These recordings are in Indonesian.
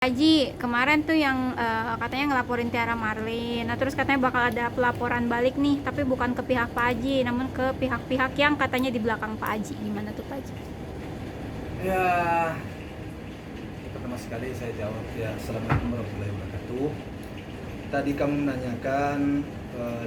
Haji, kemarin tuh yang katanya ngelaporin Tiara Marlin. Nah, terus katanya bakal ada pelaporan balik nih, tapi bukan ke pihak Pak Haji, namun ke pihak-pihak yang katanya di belakang Pak Haji. Gimana tuh Pak Haji? Ya, pertama sekali saya jawab ya, Assalamualaikum warahmatullahi wabarakatuh. Tadi kamu menanyakan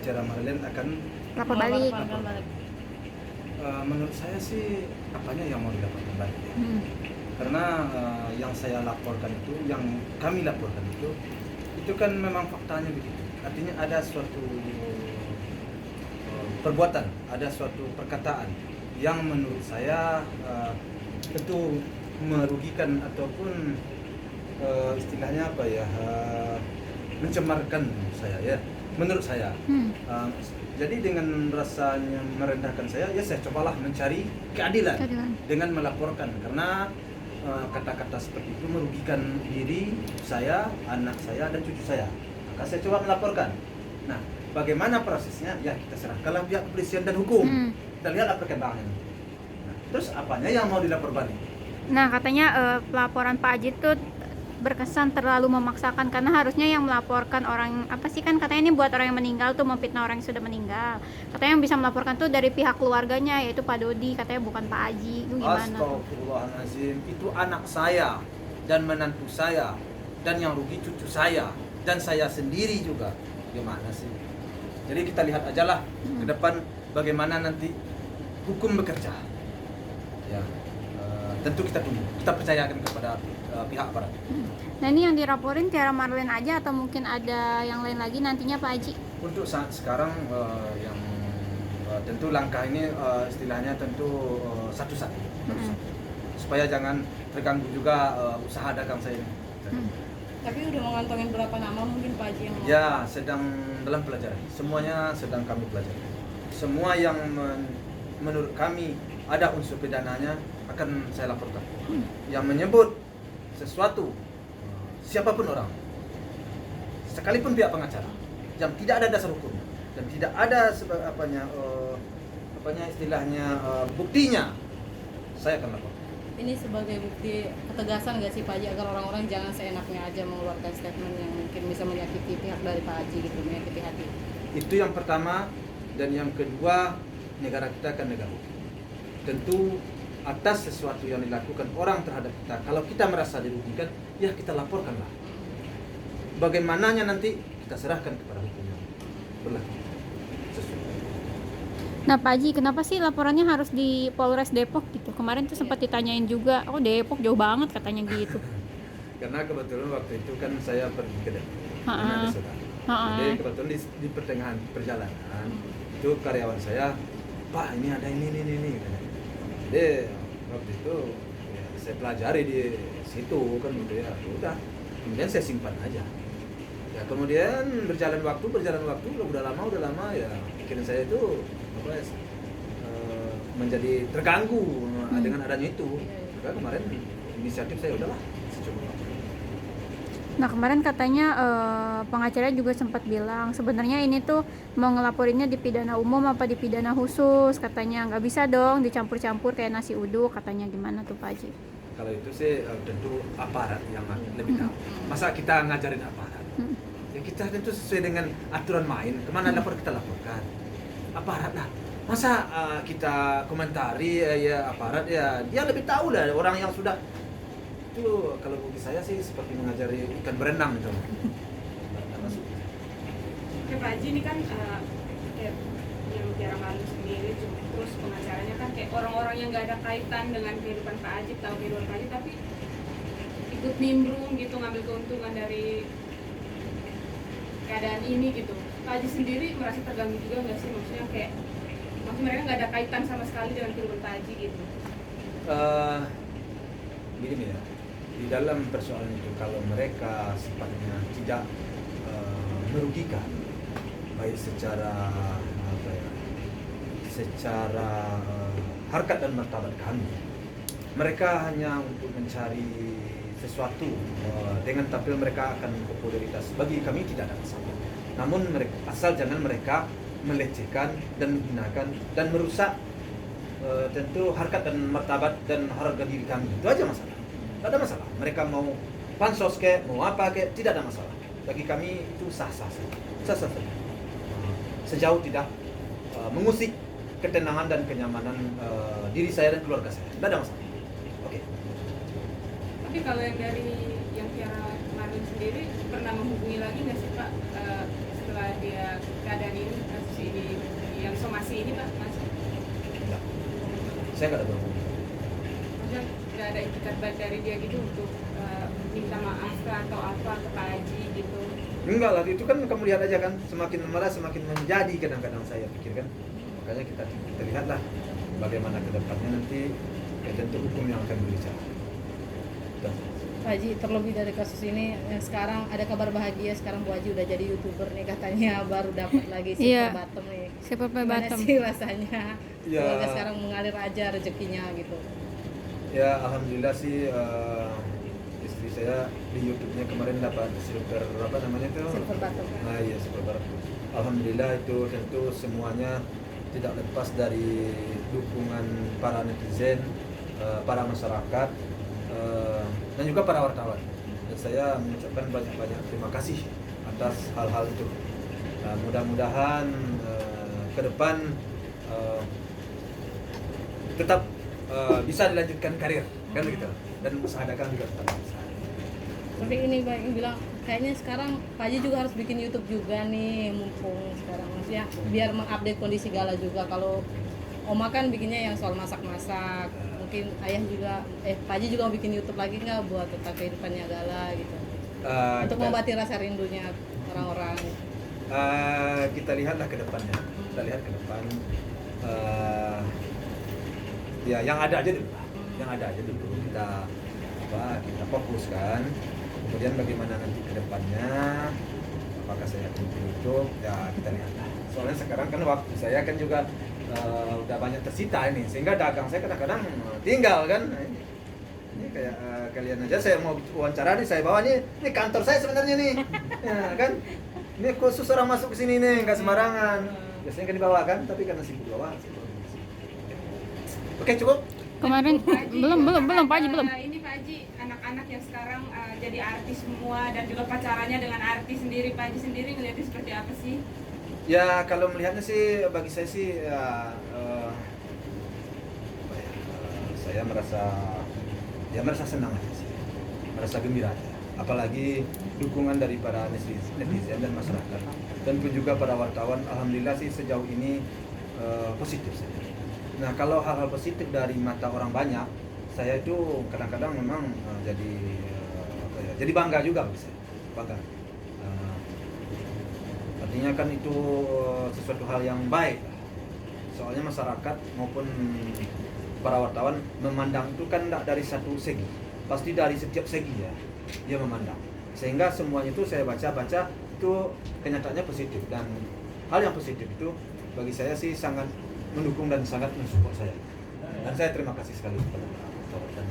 Tiara Marlin akan Lapor balik. menurut saya sih apanya yang mau dilaporkan balik ya? Karena yang saya laporkan itu, yang kami laporkan itu kan memang faktanya begitu. Artinya ada suatu perbuatan, ada suatu perkataan yang menurut saya tentu merugikan ataupun istilahnya apa ya, mencemarkan saya ya, menurut saya. Jadi dengan rasanya merendahkan saya, ya saya cobalah mencari keadilan dengan melaporkan, karena kata-kata seperti itu merugikan diri saya, anak saya, dan cucu saya. Maka saya coba melaporkan. Nah, bagaimana prosesnya? Ya kita serahkanlah pihak kepolisian dan hukum. Kita lihatlah perkembangannya. Nah, terus apanya yang mau dilapor balik? Nah, katanya pelaporan Pak Haji tuh berkesan terlalu memaksakan, karena harusnya yang melaporkan orang apa sih, kan katanya ini buat orang yang meninggal tuh, memfitnah orang yang sudah meninggal. Katanya yang bisa melaporkan tuh dari pihak keluarganya, yaitu Pak Dodi, katanya bukan Pak Haji. Itu gimana? Astagfirullahaladzim, itu anak saya dan menantu saya, dan yang rugi cucu saya dan saya sendiri juga. Gimana sih? Jadi kita lihat aja lah ke depan bagaimana nanti hukum bekerja. Ya, tentu kita tunggu, kita percayakan kepada pihak aparat. Nah, ini yang dilaporin Tiara Marlin aja atau mungkin ada yang lain lagi nantinya Pak Haji? Untuk saat sekarang yang tentu langkah ini istilahnya tentu satu-satu, supaya jangan terganggu juga usaha dagang saya ini. Tapi udah mengantongin berapa nama mungkin Pak Haji yang mau? Ya, sedang dalam pelajaran. Semuanya sedang kami pelajari. Semua yang menurut kami ada unsur pidananya akan saya laporkan. Yang menyebut sesuatu, siapapun orang, sekalipun pihak pengacara, yang tidak ada dasar hukumnya dan tidak ada istilahnya buktinya, saya akan laporkan. Ini sebagai bukti ketegasan nggak sih Pak Haji, agar orang-orang jangan seenaknya aja mengeluarkan statement yang mungkin bisa menyakiti pihak dari Pak Haji gitu, menyakiti hati. Itu yang pertama. Dan yang kedua, negara kita akan negara hukum. Tentu atas sesuatu yang dilakukan orang terhadap kita, kalau kita merasa dirugikan, ya kita laporkanlah. Bagaimananya nanti kita serahkan kepada hukum yang berlaku sesuai. Nah Pak Haji, kenapa sih laporannya harus di Polres Depok gitu? Kemarin tuh sempat ditanyain juga, oh Depok jauh banget katanya gitu. Karena kebetulan waktu itu kan saya pergi ke Depok, di saudara. Jadi kebetulan di pertengahan perjalanan itu karyawan saya, Pak ini ada ini. Jadi waktu itu ya, saya pelajari di situ kan gitu ya, udah. Kemudian saya simpan aja. Ya kemudian berjalan waktu, udah lama ya pikiran saya itu menjadi terganggu dengan adanya itu. Maka kemarin inisiatif saya udahlah, saya coba. Nah kemarin katanya pengacara juga sempat bilang sebenarnya ini tuh mau ngelaporinnya di pidana umum apa di pidana khusus, katanya nggak bisa dong dicampur-campur kayak nasi uduk, katanya. Gimana tuh Pak Haji? Kalau itu sih tentu aparat yang lebih tahu. Masa kita ngajarin aparat? Ya kita tentu sesuai dengan aturan main, kemana lapor kita laporkan aparat lah. Masa kita komentari ya aparat, ya dia lebih tahu lah, orang yang sudah itu. Kalau bagi saya sih seperti mengajari ikan berenang itu. Ya Pak Haji, ini kan kayak yang Tiara Marlin sendiri, terus pengacaranya kan kayak orang-orang yang nggak ada kaitan dengan kehidupan Pak Haji, tahu kehidupan Pak Haji tapi ikut nimbrung gitu, ngambil keuntungan dari keadaan ini gitu. Pak Haji sendiri merasa terganggu juga nggak sih, maksudnya mereka nggak ada kaitan sama sekali dengan kehidupan Pak Haji gitu? Begini ya, di dalam persoalan itu kalau mereka sifatnya tidak merugikan, baik secara harkat dan martabat kami, mereka hanya untuk mencari sesuatu dengan tampil mereka akan popularitas, bagi kami tidak ada masalah. Namun mereka, asal jangan mereka melecehkan dan menghinakan dan merusak tentu harkat dan martabat dan harga diri kami, itu aja masalah. Tidak ada masalah. Mereka mau pansos kayak mau apa kayak tidak ada masalah. Bagi kami itu sah-sah saja. Sejauh tidak mengusik ketenangan dan kenyamanan diri saya dan keluarga saya, tidak ada masalah. Oke. Tapi kalau yang dari yang Tiara Marlin sendiri pernah menghubungi lagi nggak sih Pak setelah dia keadaan ini kasus ini yang somasi ini Pak masih? Enggak. Saya nggak ada berhubungan. Maksudnya nggak ada etikat baik dari dia gitu untuk minta maaf kah atau apa ke Pak Haji gitu? Enggak lah, itu kan kamu lihat aja kan, semakin malah semakin menjadi kadang-kadang saya pikirkan. Makanya kita lihatlah bagaimana ke depannya nanti, ya tentu hukum yang akan berbicara. Betul. Pak Haji, terlebih dari kasus ini yang sekarang ada kabar bahagia, sekarang Bu Haji udah jadi YouTuber nih katanya, baru dapat lagi Iya. silver bottom nih. Silver Gimana bottom. sih rasanya? Ya. Keluarga sekarang mengalir aja rezekinya gitu. Ya alhamdulillah sih istri saya di YouTube-nya kemarin dapat silver apa namanya itu? Silver bottom. Nah iya silver bottom. Alhamdulillah itu tentu semuanya tidak lepas dari dukungan para netizen, para masyarakat, dan juga para wartawan. Dan saya mengucapkan banyak-banyak terima kasih atas hal-hal itu. Mudah-mudahan ke depan tetap bisa dilanjutkan karir kan begitu, dan usaha dagang juga tetap bisa. Tapi ini Pak yang bilang kayaknya sekarang Pak Haji juga harus bikin YouTube juga nih mumpung sekarang, maksudnya biar mengupdate kondisi Gala juga. Kalau Oma kan bikinnya yang soal masak-masak, mungkin ayah juga Pak Haji juga mau bikin YouTube lagi nggak buat tentang kehidupannya Gala gitu, untuk mengobati rasa rindunya orang-orang. Kita lihatlah ke depannya, kita lihat ke depan. Ya yang ada aja dulu, kita fokuskan. Kemudian bagaimana nanti ke depannya, apakah saya akan YouTube, ya kita lihatlah. Soalnya sekarang kan waktu saya kan juga udah banyak tersita ini, sehingga dagang saya kadang-kadang tinggal kan. Nah, ini kayak kalian aja saya mau wawancara nih, saya bawa nih, ini kantor saya sebenarnya nih, ya kan. Ini khusus orang masuk ke sini nih, nggak sembarangan. Biasanya kan dibawa kan, tapi karena sibuk bawa. Oke cukup. Kemarin Pak Haji, belum Pak Haji belum. Ini Pak Haji, anak-anak yang sekarang jadi artis semua dan juga pacarannya dengan artis sendiri, Pak Haji sendiri melihatnya seperti apa sih? Ya kalau melihatnya sih bagi saya sih ya, saya merasa senang aja sih, merasa gembira aja. Apalagi dukungan dari para netizen dan masyarakat, dan pun juga para wartawan. Alhamdulillah sih sejauh ini positif saja. Nah kalau hal-hal positif dari mata orang banyak, saya itu kadang-kadang memang jadi bangga juga bagi saya, bangga. Artinya kan itu sesuatu hal yang baik. Soalnya masyarakat maupun para wartawan memandang itu kan tidak dari satu segi, pasti dari setiap segi ya dia memandang. Sehingga semuanya itu saya baca-baca itu kenyataannya positif, dan hal yang positif itu bagi saya sih sangat mendukung dan sangat mensupport saya. Dan saya terima kasih sekali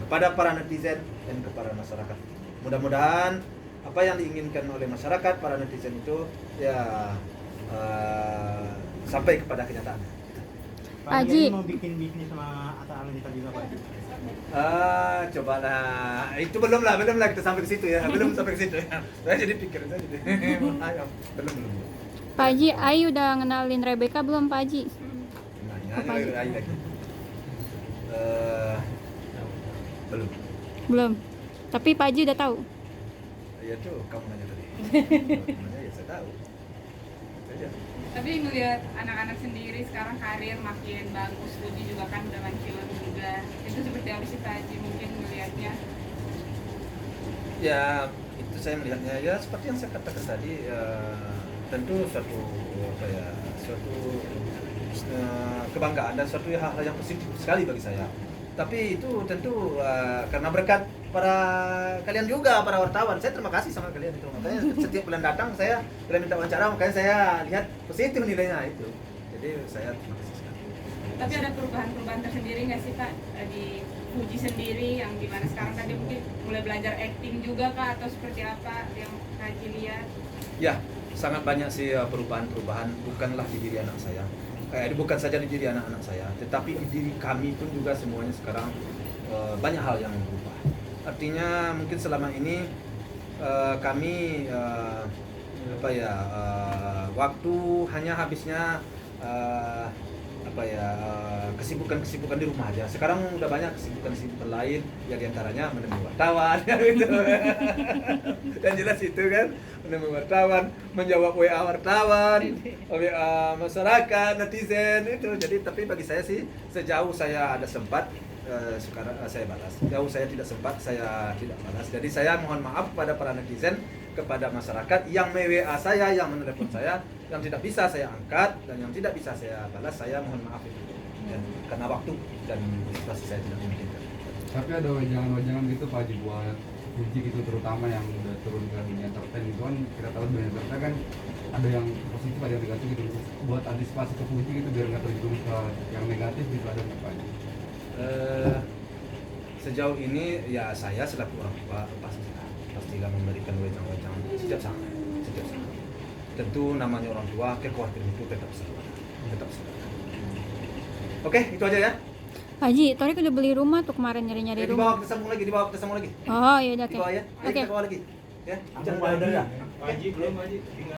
kepada para netizen dan kepada masyarakat. Mudah-mudahan apa yang diinginkan oleh masyarakat, para netizen itu ya sampai kepada kenyataan. Pak Haji. mau bikin bisnis sama Atta Halilintar juga Pak? Cobalah. Itu belum lah kita sampai ke situ ya. Belum sampai ke situ ya. Saya jadi pikir saya jadi. Ayo, belum. Pak Haji, Ayu udah ngenalin Rebecca belum Pak Haji? Nah, lagi. Belum. Belum. Tapi Pak Haji udah tahu. Ya tuh kamu nanya tadi. Nanya ya saya tahu. Saja. Tapi ngelihat anak-anak sendiri sekarang karir makin bagus, Budi juga kan udah mancung juga. Itu seperti apa sih Pak Haji mungkin melihatnya? Ya itu saya melihatnya ya seperti yang saya katakan tadi, tentu suatu kebanggaan dan suatu hal yang positif sekali bagi saya. Tapi itu tentu karena berkat para kalian juga, para wartawan. Saya terima kasih sama kalian itu. Makanya setiap bulan datang saya minta wawancara, makanya saya lihat positif nilainya itu. Jadi saya terima kasih sekali. Tapi ada perubahan-perubahan tersendiri nggak sih Pak di Fuji sendiri, yang dimana sekarang tadi mungkin mulai belajar acting juga Kak, atau seperti apa yang Kak Haji lihat? Ya, sangat banyak sih perubahan-perubahan, bukanlah di diri anak saya. Bukan saja di diri anak-anak saya, tetapi di diri kami pun juga semuanya sekarang banyak hal yang berubah. Artinya mungkin selama ini kami apa ya waktu hanya habisnya kesibukan di rumah aja. Sekarang udah banyak kesibukan lain, ya diantaranya menemui wartawan, gitu. Dan jelas itu kan, menemui wartawan, menjawab WA wartawan, WA masyarakat, netizen itu. Jadi tapi bagi saya sih sejauh saya ada sempat sekarang saya balas. Jauh saya tidak sempat, saya tidak balas. Jadi saya mohon maaf kepada para netizen, kepada masyarakat yang me-WA saya, yang menelepon saya, yang tidak bisa saya angkat dan yang tidak bisa saya balas, saya mohon maaf itu. Ya, karena waktu dan situasi saya tidak memungkinkan. Tapi ada wajangan-wajangan gitu Pak Haji buat kunci gitu, terutama yang udah turun ke dunia entertain gitu kan, kita tahu dunia entertain kan ada yang positif ada yang negatif gitu, buat antisipasi ke kunci gitu biar nggak terjerumus ke yang negatif gitu, ada nggak Pak Haji? Sejauh ini ya saya selaku orang tua pastilah memberikan wejangan-wejangan setiap saat. Tentu namanya orang tua, kekhawatiran itu tetap selalu. Oke, itu aja ya. Pak Haji, Torik udah beli rumah tuh kemarin nyari-nyari Dibawa rumah. kita sambung lagi. Oh iya udah, oke. Dibawa ya. Ayo Oke. kita bawa lagi. Ya. Jangan ada ya. Pak Haji belum Haji.